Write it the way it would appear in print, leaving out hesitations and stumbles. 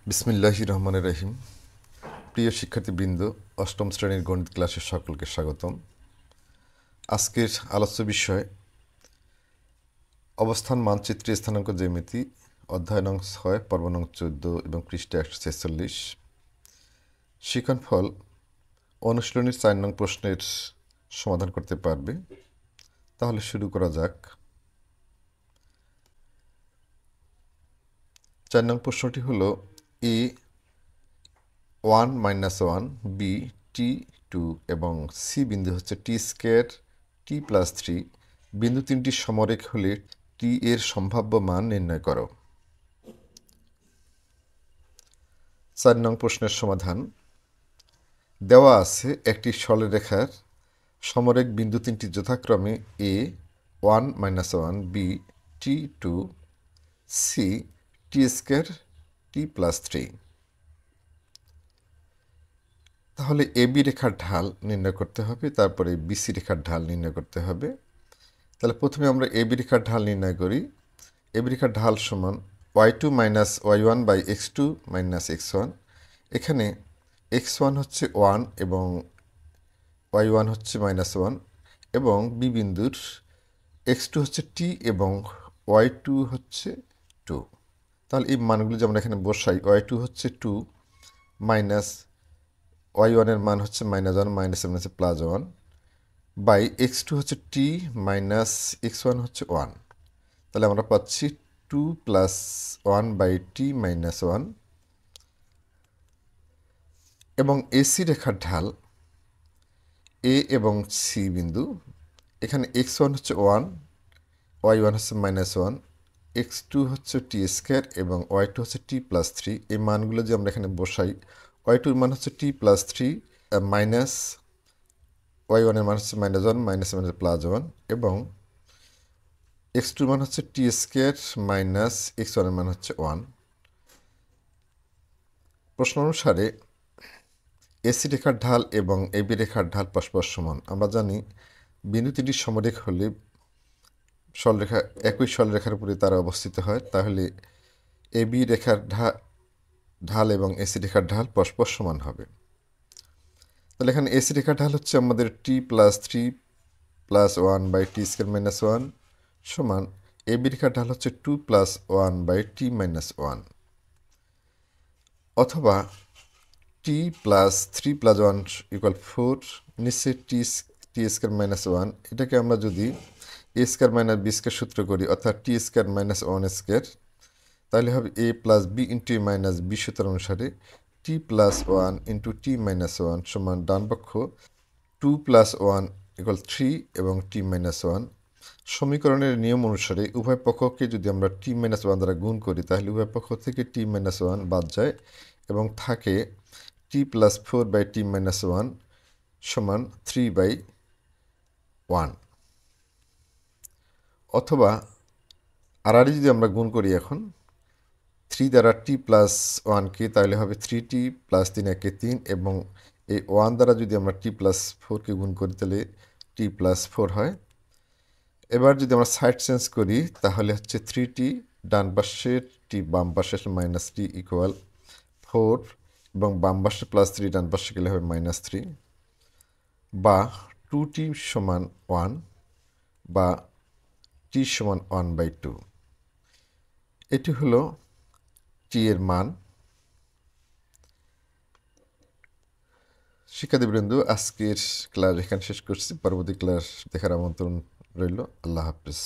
বিসমিল্লাহির রহমানির রহিম। প্রিয় শিক্ষার্থীবৃন্দ, অষ্টম শ্রেণীর গণিত ক্লাসের সকলকে স্বাগতম। আজকের আলোচ্য বিষয় অবস্থান মানচিত্রে স্থানাঙ্ক জ্যামিতি, অধ্যায় নং 6, পর্ব নং 14 এবং পৃষ্ঠা 146। শিক্ষণফল: অনুশীলনীর 4 নং প্রশ্নের সমাধান করতে পারবে। তাহলে শুরু করা যাক। 4 নং প্রশ্নটি হলো এ 1 - 1, বি টি 2 এবং সি বিন্দু হচ্ছে টি স্কোয়ার টি প্লাস 3। বিন্দু তিনটি সমরেখ হলে টি এর সম্ভাব্য মান নির্ণয় করো। 4 নং প্রশ্নের সমাধান: দেওয়া আছে একটি সরলরেখার সমরেখ বিন্দু তিনটি যথাক্রমে A 1 - 1, B t 2, C t square t plus 3। তাহলে এবি রেখার ঢাল নির্ণয় করতে হবে, তারপরে বিসি রেখার ঢাল নির্ণয় করতে হবে। তাহলে প্রথমে আমরা এবি রেখার ঢাল নির্ণয় করি। এবি রেখার ঢাল সমান y2 - y1 by x2 - x1। এখানে x1 হচ্ছে 1 এবং y1 হচ্ছে -1 এবং বি বিন্দুর x2 হচ্ছে t এবং y2 হচ্ছে 2। তাহলে এই মানগুলো যে আমরা এখানে বসাই, y2 হচ্ছে 2 মাইনাস y1 এর মান হচ্ছে -1, মাইনাস হচ্ছে +1 বাই x2 হচ্ছে t মাইনাস x1 হচ্ছে 1। তাহলে আমরা পাচ্ছি 2 + 1 বাই t - 1। এবং এসি রেখার ঢাল এ এবং সি বিন্দু, এখানে x1 হচ্ছে 1, y1 হচ্ছে -1, x2 হচ্ছে টি স্কোয়ার এবং y2 হচ্ছে t প্লাস 3। এই মানগুলো যে আমরা এখানে বসাই, y2 এর মান হচ্ছে t প্লাস 3 মাইনাস y1 এর মান হচ্ছে -1, মাইনাস +1 এবং x2 এর মান হচ্ছে টি স্কোয়ার মাইনাস x1 এর মান হচ্ছে 1। প্রশ্ন অনুসারে এসি রেখার ঢাল এবং এবি রেখার ঢাল পরস্পর সমান। আমরা জানি বিন্দু তিনটি সমরেখ হলে সরলরেখা একই সরলরেখার উপরে তারা অবস্থিত হয়। তাহলে এবি রেখার ঢাল এবং এসি রেখার ঢাল পরস্পর সমান হবে। তাহলে এখানে এসি রেখার ঢাল হচ্ছে আমাদের t plus 3 plus 1 by t square minus 1 সমান এবি রেখার ঢাল হচ্ছে 2 প্লাস 1 বাই টি মাইনাস 1, অথবা টি প্লাস 3 প্লাস 1 ইকুয়াল 4, নিচে টি স্কোয়ার মাইনাস 1। এটাকে আমরা যদি এ স্কোয়ার মাইনাস বি স্কোয়ার সূত্র করি, অর্থাৎ টি স্কোয়ার মাইনাস 1 স্কোয়ার, তাহলে হবে এ প্লাস বি ইন্টু এ মাইনাস বি সূত্র অনুসারে টি প্লাস 1 ইন্টু টি মাইনাস 1 সমান ডান পক্ষ 2 প্লাস 1 ইকুয়াল 3 এবং টি মাইনাস 1। সমীকরণের নিয়ম অনুসারে উভয় পক্ষকে যদি আমরা টি মাইনাস 1 দ্বারা গুণ করি, তাহলে উভয় পক্ষ থেকে টি মাইনাস 1 বাদ যায় এবং থাকে টি প্লাস 4 বাই টি মাইনাস 1 সমান 3/1। অথবা আড়াআড়ি যদি আমরা গুণ করি এখন 3 দ্বারা টি প্লাস 1কে, তাহলে হবে 3t প্লাস 3 একে 3 এবং এই 1 দ্বারা যদি আমরা টি প্লাস 4কে গুণ করি, তাহলে টি প্লাস 4 হয়। এবার যদি আমরা সাইড চেঞ্জ করি, তাহলে হচ্ছে 3t ডান পাশে টি বাম পাশে মাইনাস টি ইকুয়াল 4 এবং বাম পাশে +3 ডান পাশে গেলে হবে -3, বা 2t সমান 1 বা t সমান 1/2। এটি হলো টি এর মান। শিক্ষার্থীবৃন্দ, আজকের ক্লাস এখানে শেষ করছি। পরবর্তী ক্লাস দেখার আমন্ত্রণ রইল। আল্লাহ হাফেজ।